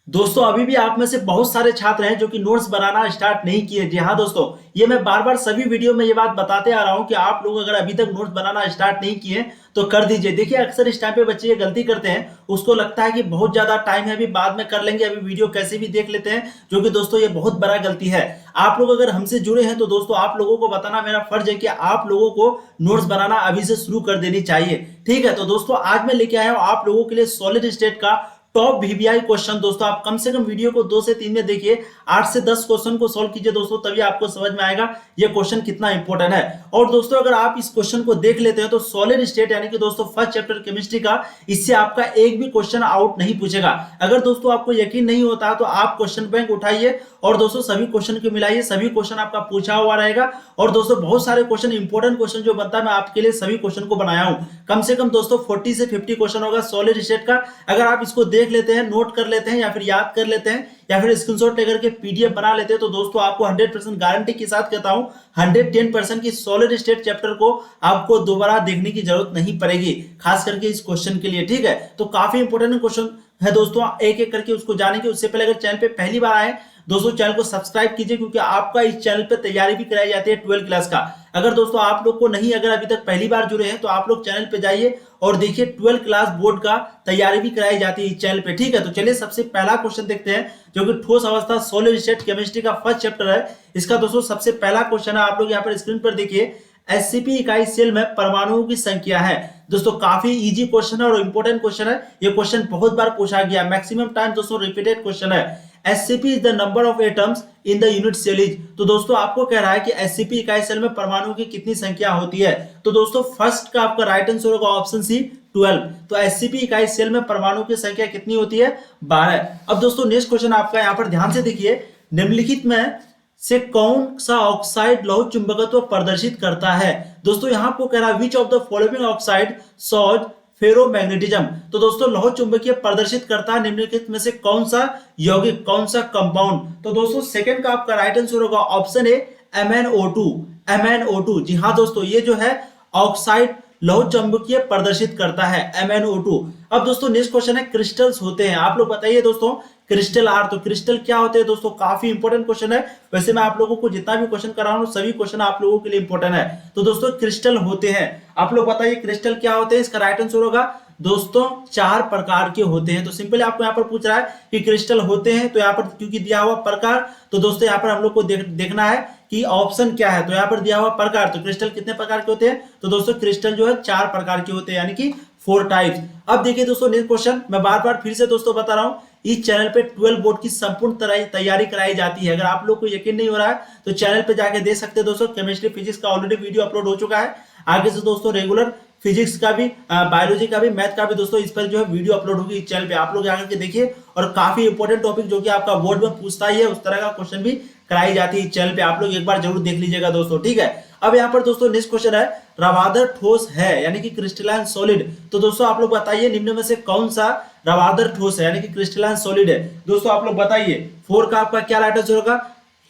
दोस्तों अभी भी आप में से बहुत सारे छात्र हैं जो कि नोट्स बनाना स्टार्ट नहीं किए। जी हाँ दोस्तों, ये मैं बार बार सभी वीडियो में ये बात बताते आ रहा हूं कि आप लोग अगर अभी तक नोट्स बनाना स्टार्ट नहीं किए तो कर दीजिए। देखिए अक्सर इस टाइम पे बच्चे ये गलती करते हैं, उसको लगता है कि बहुत ज्यादा टाइम है, अभी बाद में कर लेंगे, अभी वीडियो कैसे भी देख लेते हैं, जो कि दोस्तों ये बहुत बड़ा गलती है। आप लोग अगर हमसे जुड़े हैं तो दोस्तों आप लोगों को बताना मेरा फर्ज है कि आप लोगों को नोट्स बनाना अभी से शुरू कर देनी चाहिए। ठीक है, तो दोस्तों आज मैं लेके आया हूं आप लोगों के लिए सॉलिड स्टेट का टॉप वीवीआई क्वेश्चन। दोस्तों आप कम से कम वीडियो को 2 से 3 में देखिए, 8 से 10 क्वेश्चन को सॉल्व कीजिए दोस्तों, तभी आपको समझ में आएगा ये क्वेश्चन कितना इंपॉर्टेंट है। और दोस्तों अगर आप इस क्वेश्चन को देख लेते हैं तो सॉलिड स्टेट यानी कि दोस्तों फर्स्ट चैप्टर केमिस्ट्री का, इससे आपका एक भी क्वेश्चन आउट नहीं पूछेगा। अगर दोस्तों आपको यकीन नहीं होता तो आप क्वेश्चन बैंक उठाइए और दोस्तों सभी क्वेश्चन को मिलाइए, सभी क्वेश्चन आपका पूछा हुआ रहेगा। और दोस्तों बहुत सारे क्वेश्चन, इंपॉर्टेंट क्वेश्चन जो बनता है, मैं आपके लिए सभी क्वेश्चन को बनाया हूं। कम से कम दोस्तों 40 से 50 क्वेश्चन होगा सॉलिड स्टेट का। अगर आप इसको देख लेते हैं, नोट कर लेते हैं या फिर याद कर लेते हैं या फिर स्क्रीनशॉट लेकर के पीडीएफ बना लेते हैं, तो दोस्तों आपको 100% गारंटी के साथ कहता हूं, 110% की सॉलिड स्टेट चैप्टर को आपको दोबारा देखने की जरूरत नहीं पड़ेगी, खास करके इस क्वेश्चन के लिए। ठीक है, तो काफी इंपॉर्टेंट क्वेश्चन है दोस्तों, एक एक करके उसको जानेंगे। उससे पहले अगर चैनल पे पहली बार आए दोस्तों, चैनल को सब्सक्राइब कीजिए, क्योंकि आपका इस चैनल पे तैयारी भी कराई जाती है 12 क्लास का। अगर दोस्तों आप लोग को नहीं, अगर अभी तक पहली बार जुड़े हैं तो आप लोग चैनल पे जाइए और देखिए 12 क्लास बोर्ड का तैयारी भी कराई जाती है इस चैनल पे। ठीक है, तो चलिए सबसे पहला क्वेश्चन देखते हैं, जो कि ठोस अवस्था सॉलिड स्टेट केमिस्ट्री का फर्स्ट चैप्टर है। इसका दोस्तों सबसे पहला क्वेश्चन है, आप लोग यहाँ पर स्क्रीन पर देखिए, एससीपी इकाई सेल में परमाणुओं की संख्या है। दोस्तों काफी इजी क्वेश्चन है और इंपॉर्टेंट क्वेश्चन है, ये क्वेश्चन बहुत बार पूछा गया, मैक्सिमम टाइम दोस्तों रिपीटेड क्वेश्चन है। SCP is the number of atoms in the unit cell. तो दोस्तों आपको कह रहा है कि एससीपी इकाई सेल में परमाणुओं की कितनी संख्या होती है। तो दोस्तों फर्स्ट का आपका राइट आंसर होगा ऑप्शन सी 12। तो एससीपी इकाई सेल में परमाणुओं की संख्या कितनी होती है? 12। अब दोस्तों नेक्स्ट क्वेश्चन आपका यहाँ पर ध्यान से देखिए, निम्नलिखित में से कौन सा ऑक्साइड लौह चुंबकत्व प्रदर्शित करता है। दोस्तों यहाँ आपको कह रहा है which of the following oxide shows ferromagnetism. तो दोस्तों लौह चुंबकीय प्रदर्शित करता है निम्नलिखित में से कौन सा यौगिक, कौन सा कंपाउंड। तो दोस्तों सेकंड का आपका राइट आंसर होगा ऑप्शन ए MnO2। MnO2, जी हाँ दोस्तों, ये जो है ऑक्साइड लौह चुंबकीय प्रदर्शित करता है MnO2। अब दोस्तों नेक्स्ट क्वेश्चन है, क्रिस्टल्स होते हैं, आप लोग बताइए दोस्तों क्रिस्टल आर। तो क्रिस्टल क्या होते हैं दोस्तों, काफी इंपॉर्टेंट क्वेश्चन है। वैसे मैं आप लोगों को जितना भी क्वेश्चन कर रहा हूं सभी क्वेश्चन आप लोगों के लिए इंपॉर्टेंट है। तो दोस्तों क्रिस्टल होते हैं, आप लोग बताइए क्रिस्टल क्या होते हैं। इसका राइट आंसर होगा दोस्तों 4 प्रकार के होते हैं। तो सिंपली आपको यहाँ पर पूछ रहा है कि क्रिस्टल होते हैं, तो यहाँ पर क्योंकि दिया हुआ प्रकार, तो दोस्तों यहाँ पर हम लोग को देखना है कि ऑप्शन क्या है। तो यहाँ पर दिया हुआ प्रकार, तो क्रिस्टल कितने प्रकार के होते हैं। तो दोस्तों क्रिस्टल जो है 4 प्रकार के होते हैं, यानी कि 4 टाइप्स। अब देखिए दोस्तों नेक्स्ट क्वेश्चन, मैं बार बार फिर से दोस्तों बता रहा हूं, इस चैनल पे 12 बोर्ड की संपूर्ण तैयारी कराई जाती है। अगर आप लोग को यकीन नहीं हो रहा है तो चैनल पे जाके देख सकते हैं दोस्तों, केमिस्ट्री फिजिक्स का ऑलरेडी वीडियो अपलोड हो चुका है। आगे से दोस्तों रेगुलर फिजिक्स का भी, बायोलॉजी का भी, मैथ का भी दोस्तों इस पर जो है वीडियो अपलोड होगी इस चैनल पे, आप लोग जाकर के देखिए। और काफी इंपॉर्टेंट टॉपिक जो कि आपका बोर्ड में पूछता ही है, उस तरह का क्वेश्चन भी कराई जाती है इस चैनल पे, आप लोग एक बार जरूर देख लीजिएगा दोस्तों। ठीक है, अब यहाँ पर दोस्तों नेक्स्ट क्वेश्चन है, रवादर ठोस है यानी कि क्रिस्टलाइन सॉलिड। तो दोस्तों आप लोग बताइए निम्न में से कौन सा रवादर ठोस है यानी कि क्रिस्टलाइन सॉलिड है। दोस्तों आप लोग बताइए, 4 का आपका क्या राइट आंसर होगा?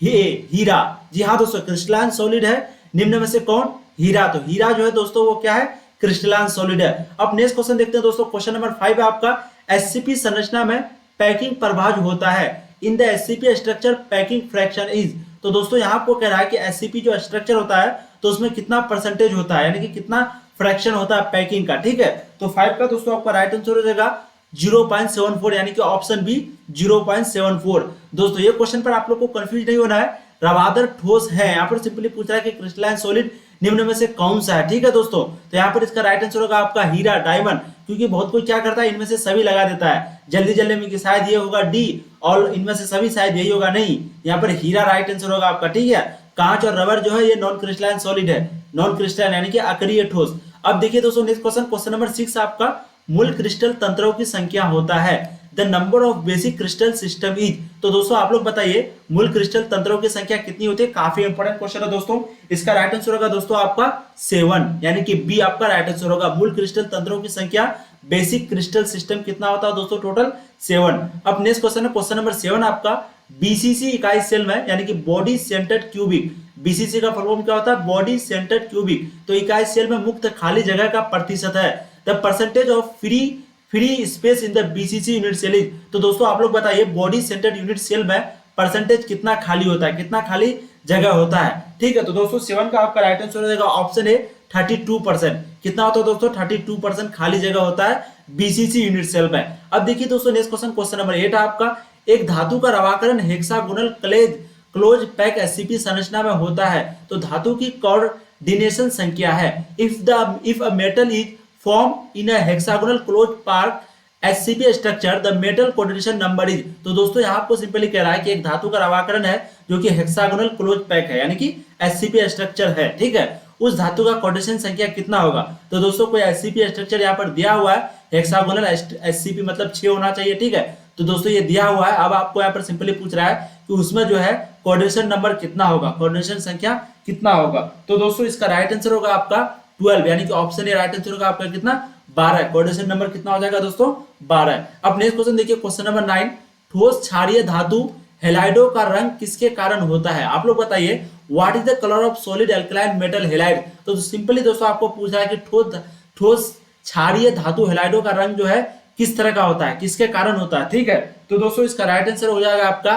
हीरा। जी हाँ दोस्तों, क्रिस्टलाइन सॉलिड है, निम्न में से कौन? हीरा। तो हीरा जो है दोस्तों वो क्या है? क्रिस्टलाइन सॉलिड है। अब नेक्स्ट क्वेश्चन देखते हैं दोस्तों, क्वेश्चन नंबर 5 है आपका, एससीपी संरचना में पैकिंग प्रभाज होता है। In the SCP structure packing fraction is. तो दोस्तों यहाँ आपको कह रहा है कि एससीपी जो स्ट्रक्चर होता है तो उसमें कितना परसेंटेज होता है, यानी कि कितना फ्रैक्शन होता है पैकिंग का। ठीक है, तो 5 का दोस्तों आपका राइट आंसर हो जाएगा 0.74, यानी कि ऑप्शन बी 0.74। दोस्तों ये क्वेश्चन पर आप लोग को कंफ्यूज नहीं होना है, रवादर ठोस है, यहाँ पर सिंपली पूछ रहा है कि क्रिस्टलाइन सॉलिड निम्न में से कौन सा है। ठीक है दोस्तों, तो यहाँ पर इसका राइट आंसर होगा आपका हीरा, डायमंड। क्योंकि बहुत कोई क्या करता है, इनमें से सभी लगा देता है जल्दी जल्दी में कि शायद ये होगा डी, और इनमें से सभी शायद यही होगा, नहीं, यहाँ पर हीरा राइट आंसर होगा आपका। ठीक है, कांच और रबर जो है ये नॉन क्रिस्टलाइन सॉलिड है, नॉन क्रिस्टलाइन यानी कि अक्रिय ठोस। अब देखिए दोस्तों नेक्स्ट क्वेश्चन, क्वेश्चन नंबर 6 आपका, मूल क्रिस्टल तंत्रों की संख्या होता है। The number of basic crystal system is. तो दोस्तों आप लोग बताइए मूल क्रिस्टल तंत्रों की संख्या कितनी होती है। काफी इंपॉर्टेंट क्वेश्चन है दोस्तों, इसका राइट आंसर होगा दोस्तों आपका 7, यानी कि बी आपका राइट आंसर होगा। मूल क्रिस्टल तंत्रों की संख्या, बेसिक क्रिस्टल सिस्टम कितना होता है दोस्तों, टोटल 7। अब नेक्स्ट क्वेश्चन है, क्वेश्चन नंबर 7 आपका, बीसीसी इकाई सेल में यानी कि बॉडी सेंटर्ड क्यूबिक। बीसीसी का फुल फॉर्म क्या होता है? Body centred cubic. तो इकाई सेल में मुक्त खाली जगह का प्रतिशत है। The percentage of free free space in the BCC unit cell is. तो दोस्तों आप लोग बताइए बॉडी सेंटर्ड यूनिट सेल में परसेंटेज कितना खाली होता है, कितना खाली जगह होता है। ठीक है, तो दोस्तों 7 का आपका राइट आंसर हो जाएगा ऑप्शन ए 32%। कितना होता है दोस्तों 32% खाली जगह होता है बीसीसी यूनिट सेल में। अब देखिए दोस्तों नेक्स्ट क्वेश्चन, क्वेश्चन नंबर 8 आपका, एक धातु का रवाकरण हेक्सागोनल क्लोज पैक एससीपी संरचना में होता है तो धातु की कोऑर्डिनेशन संख्या है। If a metal is form in a hexagonal close pack SCP structure the metal coordination number is. तो दोस्तों यहाँ आपको सिंपली कह रहा है कि एक धातु का रवाकरण है जो कि हेक्सागोनल क्लोज पैक है यानी कि एससीपी स्ट्रक्चर है। ठीक है, उस धातु का कोऑर्डिनेशन संख्या कितना होगा। तो दोस्तों कोई एससीपी स्ट्रक्चर यहाँ पर दिया हुआ है, हेक्सागोनल एससीपी मतलब 6 होना चाहिए। ठीक है, तो दोस्तों ये दिया हुआ है। अब आपको यहाँ पर सिंपली पूछ रहा है कि उसमें जो है कोऑर्डिनेशन नंबर कितना होगा, कोऑर्डिनेशन संख्या कितना होगा। तो दोस्तों इसका राइट आंसर होगा आपका 12 यानी कि ऑप्शन ए राइट आंसर होगा आपका कितना 12। कोऑर्डिनेशन नंबर कितना हो जाएगा दोस्तों 12। अब नेक्स्ट क्वेश्चन देखिए, क्वेश्चन नंबर 9, ठोस क्षारीय धातु हेलाइडो का रंग किसके कारण होता है। आप लोग बताइए what is the colour of solid alkaline metal halide. तो सिंपली दोस्तों आपको पूछ रहा है कि ठोस क्षारीय धातु हेलाइडो का रंग जो है किस तरह का होता है, किसके कारण होता है। ठीक है, तो दोस्तों इसका राइट आंसर हो जाएगा आपका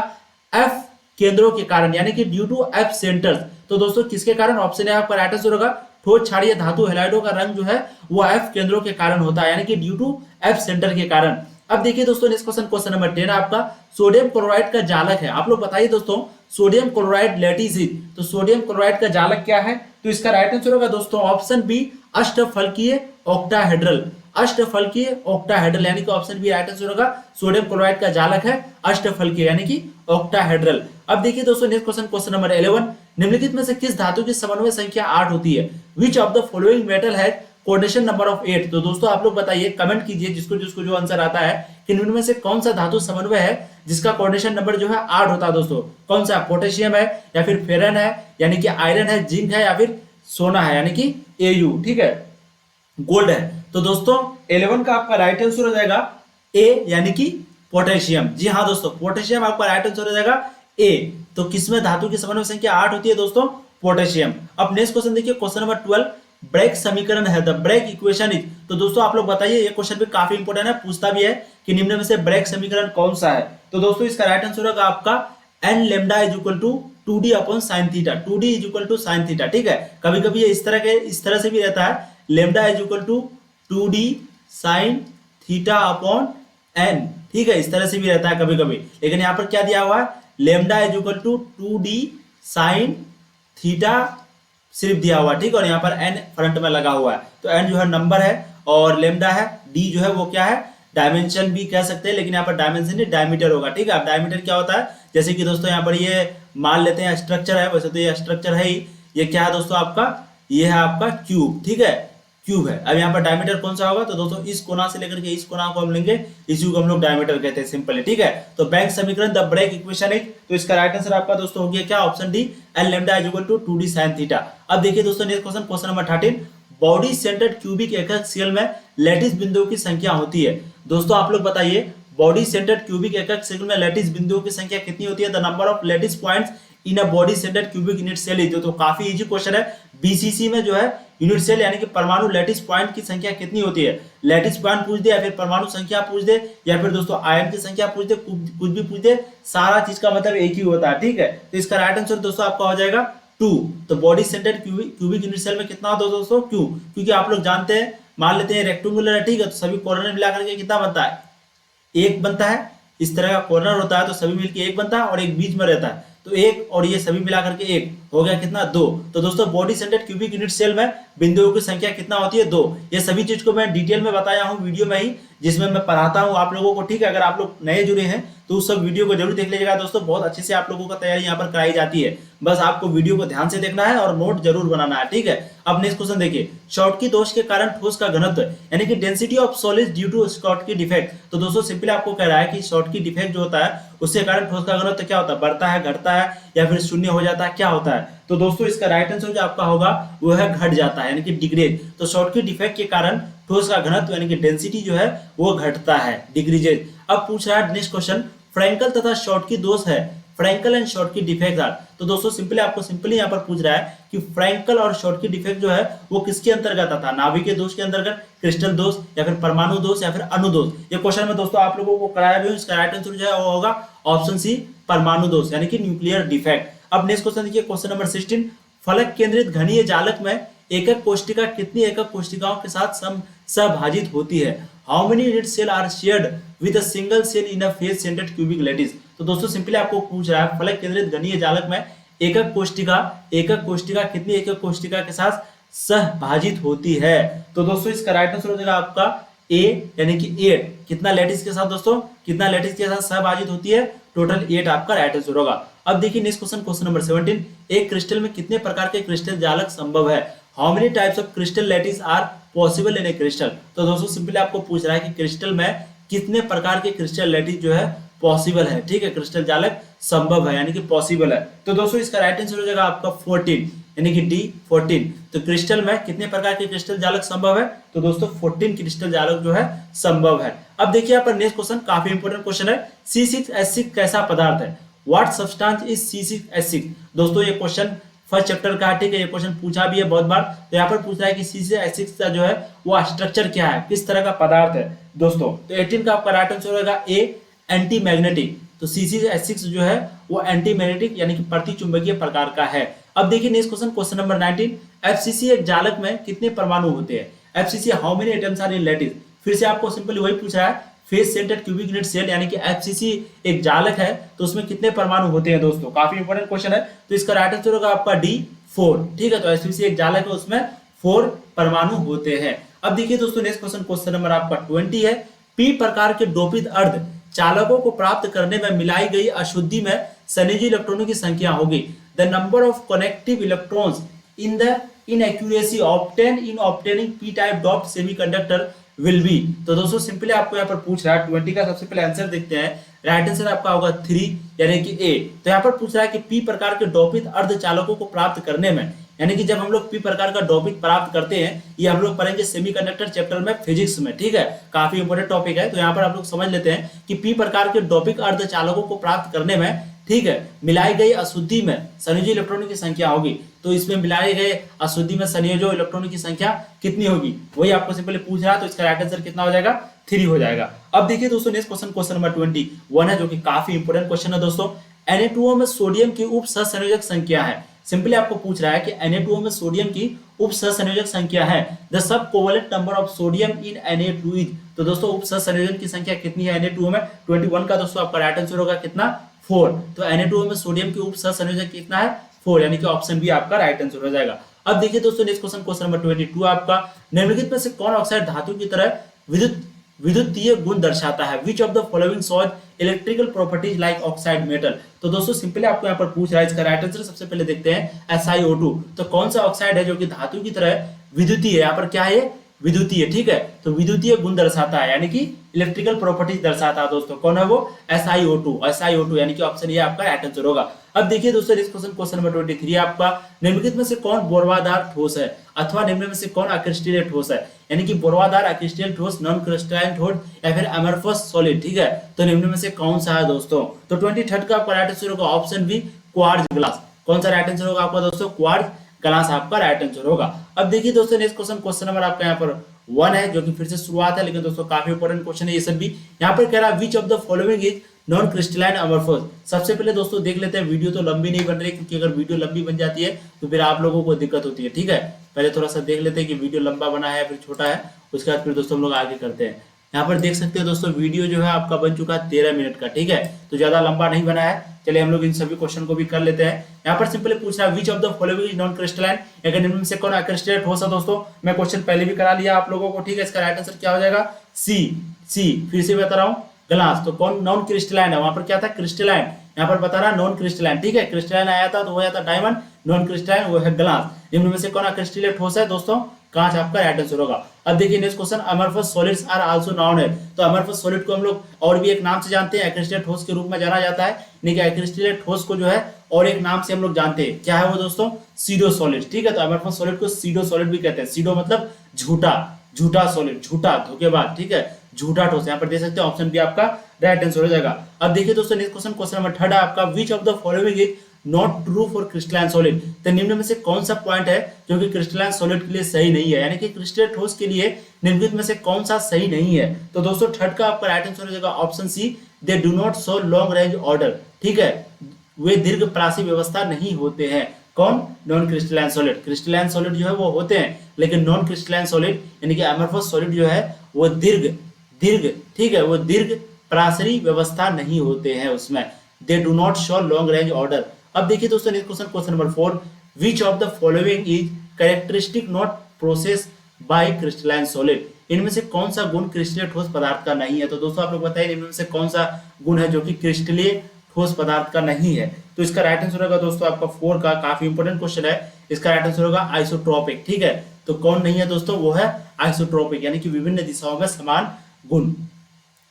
एफ केंद्रों के कारण यानी कि ड्यू टू एफ सेंटर्स। तो दोस्तों किसके कारण, ऑप्शन ए आपका राइट आंसर होगा ठोस क्षारीय धातु हेलाइडो का रंग जो है वो एफ केंद्रों के कारण होता है यानी कि ड्यू टू एफ सेंटर के कारण। अब देखिए दोस्तों नेक्स्ट क्वेश्चन, क्वेश्चन नंबर 10 आपका, सोडियम क्लोराइड का जालक है। आप लोग बताइए दोस्तों सोडियम क्लोराइड लैटिस। तो सोडियम क्लोराइड का जालक क्या है। तो इसका राइट आंसर होगा दोस्तों ऑप्शन बी अष्टफलकीय ऑक्टाहेड्रल। अष्टफलकीय ऑक्टाहेड्रल यानी कि ऑप्शन बी राइट आंसर होगा, सोडियम क्लोराइड का जालक है अष्टफलकीय यानी कि ऑक्टाहेड्रल। अब देखिए दोस्तों नेक्स्ट क्वेश्चन, क्वेश्चन नंबर 11, निम्नलिखित में से किस धातु की समन्वय संख्या 8 होती है। Which of the following metal has coordination number of 8। तो दोस्तों आप लोग बताइए, कमेंट कीजिए जिसको जिसको जो आंसर आता है कि निम्न में से कौन सा धातु समन्वय है जिसका कोऑर्डिनेशन नंबर जो है 8 होता है। दोस्तों कौन सा, पोटेशियम है या फिर फेरन है यानी कि आयरन है, जिंक है या फिर सोना है यानी कि एयू। ठीक है, गोल्ड है। तो दोस्तों 11 का आपका राइट आंसर हो जाएगा ए यानी कि पोटेशियम। जी हाँ दोस्तों, पोटेशियम आपका राइट आंसर हो जाएगा ए। तो किसमें धातु की समन्वय संख्या 8 होती है दोस्तों, पोटेशियम। अब नेक्स्ट क्वेश्चन देखिए, क्वेश्चन नंबर 12, ब्रेक समीकरण है द ब्रेक इक्वेशन इज। तो दोस्तों आप लोग बताइए, ये क्वेश्चन भी काफी इंपोर्टेंट है, पूछता भी है कि निम्न में से ब्रेक समीकरण कौन सा है। तो दोस्तों इसका राइट आंसर होगा आपका n lambda is equal to 2d upon sine theta. 2d is equal to sine theta. ठीक है, कभी कभी ये इस तरह से भी रहता है, lambda is equal to 2d sine theta upon n. ठीक है, इस तरह से भी रहता है कभी कभी, लेकिन यहाँ पर क्या दिया हुआ है, lambda is equal to 2d sine theta सिर्फ दिया हुआ। ठीक है, और यहाँ पर एन फ्रंट में लगा हुआ है। तो एन जो है नंबर है और लेमडा है, डी जो है वो क्या है, डायमेंशन भी कह सकते हैं, लेकिन यहाँ पर डायमेंशन नहीं डायमीटर होगा। ठीक है, अब डायमीटर क्या होता है, जैसे कि दोस्तों यहाँ पर ये मान लेते हैं स्ट्रक्चर है, वैसे तो ये स्ट्रक्चर है ही, ये क्या है दोस्तों आपका, ये है आपका क्यूब। ठीक है, क्यूब है। अब यहाँ पर डायमीटर कौन सा होगा, तो दोस्तों इस कोना से लेकर के इस कोना को हम लेंगे, इसी को हम लोग डायमीटर कहते हैं सिंपली। ठीक है, तो ब्रेक समीकरण द ब्रेक इक्वेशन इज, तो इसका राइट आंसर आपका दोस्तों हो गया क्या, option D n lambda is equal to 2d sin theta. अब देखिए दोस्तों next question, question number 13, body centred cubic एकक सेल में लैटिस बिंदुओं की संख्या होती है। दोस्तों आप लोग बताइए बॉडी सेंटर्ड क्यूबिक एकक सेल में लैटिस बिंदुओं की संख्या कितनी होती है। The number of lattice points in a body centred cubic unit cell is. तो काफी इजी क्वेश्चन है, बीसीसी में जो है यूनिट सेल यानी कि परमाणु लैटिस पॉइंट की संख्या कितनी होती है। लैटिस पॉइंट पूछ दे या फिर परमाणु संख्या पूछ दे या फिर दोस्तों आयन की संख्या पूछ दे, कुछ भी पूछ दे, सारा चीज का मतलब एक ही होता है। ठीक है, तो इसका राइट आंसर दोस्तों आपका हो जाएगा 2। तो body centred cubic unit cell में कितना होता है दोस्तों, क्यों, क्योंकि आप लोग जानते हैं, मान लेते हैं रेक्टेंगुलर है। ठीक है, तो सभी कॉर्नर मिलाकर के कितना बनता है, 1 बनता है। इस तरह का कॉर्नर होता है तो सभी मिलकर 1 बनता है और एक बीच में रहता है, तो 1 और ये सभी मिलाकर के 1 हो गया कितना, 2। तो दोस्तों body centred cubic unit cell में बिंदुओं की संख्या कितना होती है, 2। ये सभी चीज को मैं डिटेल में बताया हूँ वीडियो में ही, जिसमें मैं पढ़ाता हूँ आप लोगों को। ठीक है, अगर आप लोग नए जुड़े हैं तो उस सब वीडियो को जरूर देख लीजिएगा दोस्तों, बहुत अच्छे से आप लोगों का तैयारी यहाँ पर कराई जाती है। बस आपको वीडियो को ध्यान से देखना है और नोट जरूर बनाना है। ठीक है, अब नेक्स्ट क्वेश्चन देखिए, शॉर्टकी दोष के कारण ठोस का घनत्व यानी कि density of solid due to Schottky defect. तो दोस्तों सिंपली आपको कह रहा है कि शॉर्टकी डिफेक्ट जो होता है उसके कारण ठोस का घनत्व क्या होता है, बढ़ता है, घटता है या फिर शून्य हो जाता है, क्या होता है। तो दोस्तों इसका राइट आंसर जो आपका होगा वो है घट जाता है यानी कि डिग्रेज। तो शॉर्टकी डिफेक्ट के कारण ठोस का घनत्व यानी कि डेंसिटी जो है वो घटता है, डिग्रीजेज। अब पूछ रहा है नेक्स्ट क्वेश्चन, फ्रैंकल तथा शॉर्टकी दोष है, Frenkel and Schottky defect are. तो दोस्तों सिंपली यहाँ पर पूछ रहा है कि फ्रैंकल और शॉर्टकी डिफेक्ट जो है वो किसके अंतर्गत आता है, नाभिकीय दोष के अंतर्गत, क्रिस्टल दोष, या फिर परमाणु दोष, या फिर अनुदोष। ये क्वेश्चन में दोस्तों आप लोगों को कराया भी हूं, इसका राइट आंसर जो है वो होगा ऑप्शन सी, परमाणु दोष यानी कि न्यूक्लियर डिफेक्ट। अब नेक्स्ट क्वेश्चन देखिए, क्वेश्चन नंबर 16, फलक केंद्रित घनीय जालक में एकक कोशिका कितनी एकक कोशिकाओं के साथ सहभाजित होती है? How many unit cell are shared with a single cell in a face centred cubic lattice. तो दोस्तों सिंपली आपको पूछ रहा है फलक केंद्रित घनीय जालक में एकक कोशिका कितनी एकक कोशिका के साथ सहभाजित होती है? तो दोस्तों इसका राइट आंसर हो जाएगा आपका ए यानी कि 8। कितना लैटिस के साथ दोस्तों, कितना लैटिस के साथ सहभाजित होती है? टोटल 8 आपका राइट आंसर होगा। अब देखिए नेक्स्ट क्वेश्चन, क्वेश्चन नंबर 17, एक क्रिस्टल में कितने प्रकार के क्रिस्टल जालक संभव है? How many types of crystal lattice are possible in a crystal. तो दोस्तों सिंपली आपको पूछ रहा है कि क्रिस्टल में कितने प्रकार के क्रिस्टल लैटिस जो है पॉसिबल है, ठीक है, क्रिस्टल जालक संभव है यानी कि पॉसिबल है। तो दोस्तों इसका राइट आंसर हो जाएगा आपका 14 यानी कि डी 14। तो क्रिस्टल में कितने प्रकार के क्रिस्टल जालक संभव है? तो दोस्तों 14 क्रिस्टल जालक जो है संभव है। अब देखिए यहाँ पर नेक्स्ट क्वेश्चन काफी इंपोर्टेंट क्वेश्चन है, C6H6 कैसा पदार्थ है? What substance is C6H6। दोस्तों ये क्वेश्चन फर्स्ट चैप्टर का, ठीक है, ये क्वेश्चन पूछा भी है बहुत बार। तो यहाँ पर पूछ रहा है कि C6H6 का जो है वो स्ट्रक्चर क्या है, किस तरह का पदार्थ है दोस्तों। तो 18 का आपका राइट आंसर होगा ए, एंटी मैग्नेटिक। तो C6H6 जो है वो एंटी मैग्नेटिक यानी कि प्रतिचुंबकीय प्रकार का है। अब देखिए next question, question number 19, FCC एक जालक में कितने परमाणु होते हैं? FCC how many atoms are in lattice. फिर से आपको सिंपली वही पूछ रहा है, face centred cubic unit cell यानी कि FCC एक जालक है तो उसमें कितने परमाणु होते हैं दोस्तों, काफी इंपोर्टेंट क्वेश्चन है। तो इसका राइट आंसर होगा आपका डी 4, ठीक है। तो FCC एक जालक है, उसमें 4 परमाणु होते हैं। अब देखिए दोस्तों नेक्स्ट क्वेश्चन, क्वेश्चन नंबर आपका 20 है, पी प्रकार के डोपित अर्ध चालकों को प्राप्त करने में मिलाई गई अशुद्धि में सनिजी इलेक्ट्रॉनों की संख्या होगी। The number of connective electrons in the inaccuracy obtain in obtaining P type doped semiconductor will be. तो दोस्तों सिंपली आपको यहाँ पर पूछ रहा है, 20 का सबसे पहले आंसर देखते हैं। राइट आंसर आपका होगा 3 यानी कि ए। तो यहाँ पर पूछ रहा है कि पी प्रकार के डोपित अर्धचालकों को प्राप्त करने में, यानी कि जब हम लोग पी प्रकार का डोपित प्राप्त करते हैं, ये हम लोग पढ़ेंगे सेमीकंडक्टर चैप्टर में फिजिक्स में, ठीक है, काफी इंपोर्टेंट टॉपिक है। तो यहाँ पर आप लोग समझ लेते हैं कि पी प्रकार के डोपिक अर्धचालकों को प्राप्त करने में, ठीक है, मिलाई गई अशुद्धि में संयोजी इलेक्ट्रॉनों की संख्या होगी। तो इसमें मिलाए गए अशुद्धि में संयोजो इलेक्ट्रॉनों की संख्या कितनी होगी, वही आपको सिंपली पूछ रहा है। तो इसका राइट आंसर कितना हो जाएगा? 3 हो जाएगा। अब देखिए दोस्तों नेक्स्ट क्वेश्चन, क्वेश्चन नंबर 21 है, जो कि काफी इंपोर्टेंट क्वेश्चन है दोस्तों। Na2O में सोडियम की उप सहसंयोजक संख्या है। सिंपली आपको पूछ रहा है कि Na2O में सोडियम की उप सहसंयोजक संख्या है। The sub covalent number of sodium in Na2 is. तो दोस्तों उप सहसंयोजन की संख्या कितनी है Na2O में? 21 का दोस्तों आपका राइट आंसर होगा कितना? 4। तो Na2O में सोडियम की उप सहसंयोजक कितना है? 4, यानी कि ऑप्शन बी आपका राइट आंसर हो जाएगा। अब देखिए दोस्तों नेक्स्ट क्वेश्चन, क्वेश्चन नंबर 22 आपका, निम्नलिखित में से कौन ऑक्साइड धातु की तरह विद्युतीय गुण दर्शाता है? Which of the following shows electrical properties like oxide metal. तो दोस्तों सिंपली आपको यहाँ पर पूछ रहा है, इसका राइट आंसर सबसे पहले देखते हैं SiO2। तो कौन सा ऑक्साइड है जो कि धातु की तरह विद्युतीय है? यहाँ पर क्या है? विद्युतीय, ठीक है। तो विद्युतीय गुण दर्शाता है यानी कि इलेक्ट्रिकल प्रॉपर्टीज दर्शाता है दोस्तों। कौन है वो? SiO2 यानी कि ऑप्शन ये आपका राइट आंसर होगा। अब देखिए दोस्तों नेक्स्ट क्वेश्चन, क्वेश्चन नंबर 23 आपका, निम्नलिखित में से कौन बोरवादार ठोस है अथवा निम्न में से कौन अक्रिस्टलीय ठोस है? यानी कि बोरवादार, अक्रिस्टलीय ठोस, नॉन क्रिस्टलाइन ठोस या फिर अमरफस सॉलिड, ठीक है। तो निम्न में से कौन सा है दोस्तों? तो 23 का आपका राइट आंसर होगा ऑप्शन बी, क्वार्ट्ज ग्लास। कौन सा राइट आंसर होगा आपका दोस्तों? क्वार्ट्ज ग्लास आपका राइट आंसर होगा। अब देखिए दोस्तों नेक्स्ट क्वेश्चन, क्वेश्चन नंबर आपका यहाँ पर 1 है, जो कि फिर से शुरुआत है, लेकिन दोस्तों काफी इंपोर्टेंट क्वेश्चन है ये सब भी। यहाँ पर कह रहा है which of the following is non crystalline amorphous. सबसे पहले दोस्तों देख लेते हैं, वीडियो तो लंबी नहीं बन रही, क्योंकि अगर वीडियो लंबी बन जाती है तो फिर आप लोगों को दिक्कत होती है, ठीक है। पहले थोड़ा सा देख लेते हैं कि वीडियो लंबा बना है फिर छोटा है, उसके बाद फिर दोस्तों हम लोग आगे करते हैं। यहाँ पर देख सकते हैं दोस्तों वीडियो जो है आपका बन चुका है 13 मिनट का, ठीक है, तो ज्यादा लंबा नहीं बना है। चलिए हम लोग इन सभी क्वेश्चन को भी कर लेते हैं। यहाँ पर सिंपली पूछ रहा है which of the following is non crystalline, अगर निम्न में से कौन अक्रिस्टलीय ठोस है दोस्तों। मैं क्वेश्चन पहले भी करा लिया आप लोगों को, ठीक है। इसका राइट आंसर क्या हो जाएगा? सी। फिर से बता रहा हूँ, ग्लास। तो कौन नॉन क्रिस्टलाइन है? वहां पर क्या था? क्रिस्टलाइन। यहाँ पर बता रहा नॉन क्रिस्टलाइन, ठीक है। क्रिस्टलाइन आया था तो वो आया था डायमंड, नॉन क्रिस्टलाइन वो है ग्लास। निम्न में से कौन अक्रिस्टलीय ठोस है दोस्तों? कांच आपका राइट आंसर होगा। अब देखिए next question, amorphous solids are also known है। तो अमरफस सॉलिड को हम लोग और भी एक नाम से जानते हैं, अक्रिस्टलीय ठोस के रूप में जाना जाता है। यानी कि अक्रिस्टलीय ठोस को जो है और एक नाम से हम लोग जानते हैं, क्या है वो दोस्तों? सीडो सॉलिड, ठीक है। तो अमरफस सॉलिड को सीडो सॉलिड भी कहते हैं। सीडो मतलब झूठा सॉलिड, झूठा धोखेबाज, ठीक है। झूठा ठोस। यहाँ पर देख सकते हैं ऑप्शन बी आपका राइट आंसर हो जाएगा। अब देखिए दोस्तों next question, question number third है आपका, विच of the following is not true for crystalline solid. तो निम्न में से कौन सा पॉइंट है जो कि क्रिस्टलाइन सॉलिड के लिए सही नहीं है, यानी कि क्रिस्टल ठोस के लिए निम्नलिखित में से कौन सा सही नहीं है। तो दोस्तों थर्ड का आपका राइट आंसर हो जाएगा option C, they do not show long range order. ठीक है, वे दीर्घ प्रासी व्यवस्था नहीं होते हैं। कौन? Non crystalline solid. Crystalline solid जो है वो होते हैं, लेकिन नॉन क्रिस्टलाइन सॉलिड यानी कि अमरफस सॉलिड जो है वो दीर्घ ठीक है, वो दीर्घ प्रासरी व्यवस्था नहीं होते हैं उसमें। दे do not show long range order. अब देखिए दोस्तों next question, question number 4, which of the following is characteristic not process by crystalline solid. इनमें से कौन सा गुण क्रिस्टलीय ठोस पदार्थ का नहीं है। तो दोस्तों आप लोग बताइए इनमें से कौन सा गुण है जो कि क्रिस्टलीय ठोस पदार्थ का नहीं है। तो इसका राइट आंसर होगा दोस्तों आपका 4 का, काफी इंपोर्टेंट क्वेश्चन है, इसका राइट आंसर होगा आइसोट्रोपिक। ठीक है, तो कौन नहीं है दोस्तों, वो है आइसोट्रोपिक, यानी कि विभिन्न दिशाओं में समान गुण।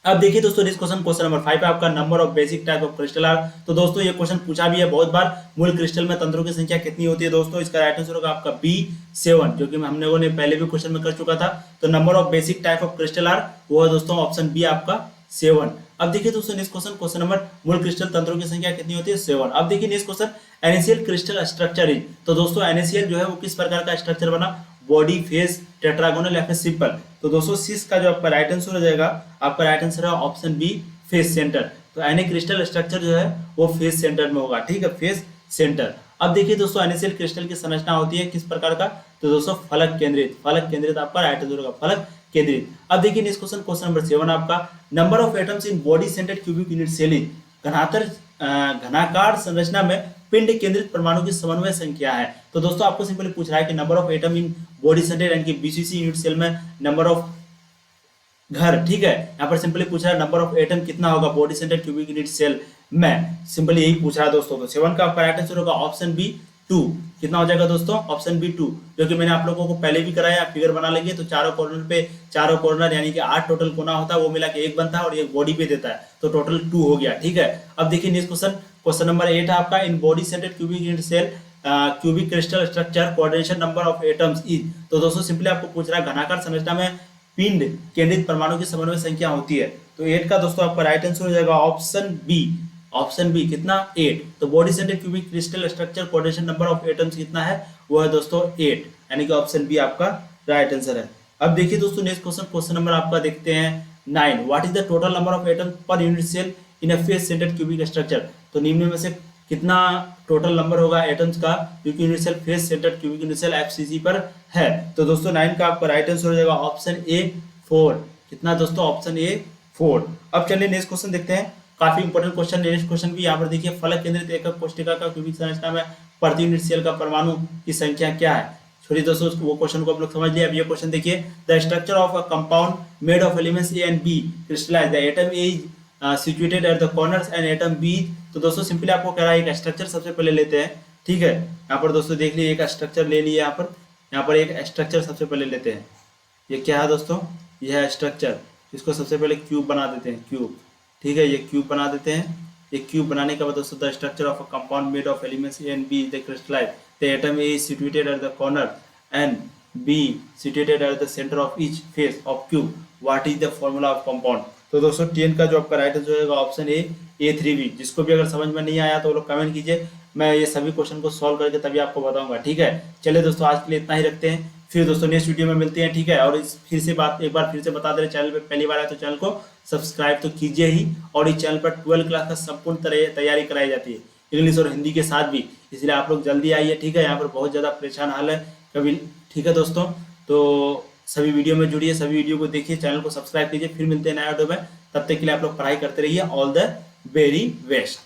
अब देखिए दोस्तों नेक्स्ट क्वेश्चन, क्वेश्चन नंबर 5 है आपका, number of basic type of crystal are. तो दोस्तों ये क्वेश्चन पूछा भी है बहुत बार, मूल क्रिस्टल में तंत्रों की संख्या कितनी होती है दोस्तों। इसका राइट आंसर होगा आपका बी 7, जो कि हम लोगों ने पहले भी क्वेश्चन में कर चुका था। तो number of basic type of crystal are वो है दोस्तों ऑप्शन बी आपका 7। अब देखिए दोस्तों नेक्स्ट क्वेश्चन, क्वेश्चन नंबर, मूल क्रिस्टल तंत्रों की संख्या कितनी होती है 7। अब देखिए next question, NaCl crystal structure is. तो दोस्तों NaCl जो है वो किस प्रकार का स्ट्रक्चर बना, बॉडी, फेस, टेट्रागोनल या फिर सिंपल। तो दोस्तों सिस का जो आपका राइट आंसर हो जाएगा, आपका राइट आंसर है ऑप्शन बी फेस सेंटर। तो Na क्रिस्टल स्ट्रक्चर जो है वो फेस सेंटर में होगा। ठीक है, फेस सेंटर। अब देखिए दोस्तों NaCl क्रिस्टल की संरचना होती है किस प्रकार का, तो दोस्तों फलक केंद्रित आपका राइट आंसर होगा, फलक केंद्रित। अब देखिए नेक्स्ट क्वेश्चन, क्वेश्चन नंबर 7 आपका, number of atoms in body centred cubic unit cell is. घनाकार संरचना में पिंड केंद्रित परमाणु की समन्वय संख्या है। तो दोस्तों आपको सिंपली पूछ रहा है कि number of atom in body centre यानी कि BCC यूनिट सेल में नंबर ऑफ घर। ठीक है, यहाँ पर सिंपली पूछ रहा है नंबर ऑफ एटम कितना होगा body centre cubic unit cell में, सिंपली यही पूछ रहा है दोस्तों। तो 7 का आपका राइट आंसर होगा ऑप्शन बी 2। कितना हो जाएगा दोस्तों, ऑप्शन बी 2, जो कि मैंने आप लोगों को पहले भी कराया। फिगर बना लेंगे तो चारों कॉर्नर यानी कि 8 टोटल कोना होता है, वो मिला के 1 बनता है और एक बॉडी पे देता है, तो टोटल 2 हो गया। ठीक है, अब देखिए नेक्स्ट क्वेश्चन, क्वेश्चन नंबर 8 है आपका, in body centred cubic unit cell cubic crystal structure coordination number of atoms is. तो दोस्तों सिंपली आपको पूछ रहा है घनाकार संरचना में पिंड केंद्रित परमाणु की समन्वय संख्या होती है। तो 8 का दोस्तों आपका राइट आंसर हो जाएगा ऑप्शन बी कितना 8। तो body centre cubic crystal structure coordination number of atoms कितना है, वो है दोस्तों 8, यानी कि ऑप्शन बी आपका राइट आंसर है। अब देखिए दोस्तों नेक्स्ट क्वेश्चन, क्वेश्चन नंबर आपका देखते हैं 9, what is the total number of atom per unit cell in a face centred cubic structure. तो निम्न में से कितना टोटल नंबर होगा एटम्स का क्योंकि unit cell face centred cubic unit cell FCC पर है। तो दोस्तों 9 का आपका राइट आंसर हो जाएगा ऑप्शन ए 4। कितना दोस्तों, ऑप्शन ए 4। अब चलिए नेक्स्ट क्वेश्चन देखते हैं, काफी इंपॉर्टेंट क्वेश्चन। नेक्स्ट क्वेश्चन भी यहाँ पर देखिए, फलक केंद्रित एकक कोशिका का क्यूबिक संरचना में प्रति यूनिट सेल का परमाणु की संख्या क्या है। छोड़िए दोस्तों वो क्वेश्चन को आप लोग समझ लिया। अब ये क्वेश्चन देखिए, the structure of a compound made of elements A and B crystallize, the atom A is situated at the corners and atom B। तो दोस्तों सिंपली आपको कह रहा है एक स्ट्रक्चर सबसे पहले लेते हैं। ठीक है, यहाँ पर दोस्तों देख लीजिए एक स्ट्रक्चर ले लिया, यहाँ पर एक स्ट्रक्चर सबसे पहले लेते हैं। ये क्या है दोस्तों, यह है स्ट्रक्चर। इसको सबसे पहले क्यूब बना देते हैं, क्यूब। ठीक है, ये क्यूब बना देते हैं। ये क्यूब बनाने के बाद दोस्तों, the structure of a compound made of elements A and B the crystallize, the atom A is situated at the corner and B situated at the center of each face of cube, what is the formula of compound। तो दोस्तों 10 का जो आपका right answer होगा option A A3B। जिसको भी अगर समझ में नहीं आया तो वो लोग कमेंट कीजिए, मैं ये सभी क्वेश्चन को सॉल्व करके तभी आपको बताऊंगा। ठीक है, चलिए दोस्तों आज के लिए इतना ही रखते हैं, फिर दोस्तों नेक्स्ट वीडियो में मिलते हैं। ठीक है, और एक बार फिर से बता दे रहे, चैनल पे पहली बार आए तो चैनल को सब्सक्राइब तो कीजिए ही, और इस चैनल पर 12 क्लास का संपूर्ण तैयारी कराई जाती है, इंग्लिश और हिंदी के साथ भी, इसलिए आप लोग जल्दी आइए। ठीक है, यहाँ पर बहुत ज़्यादा परेशान हाल है कभी। ठीक है दोस्तों, तो सभी वीडियो में जुड़िए, सभी वीडियो को देखिए, चैनल को सब्सक्राइब कीजिए। फिर मिलते हैं नया वीडियो में, तब तक के लिए आप लोग पढ़ाई करते रहिए। All the very best.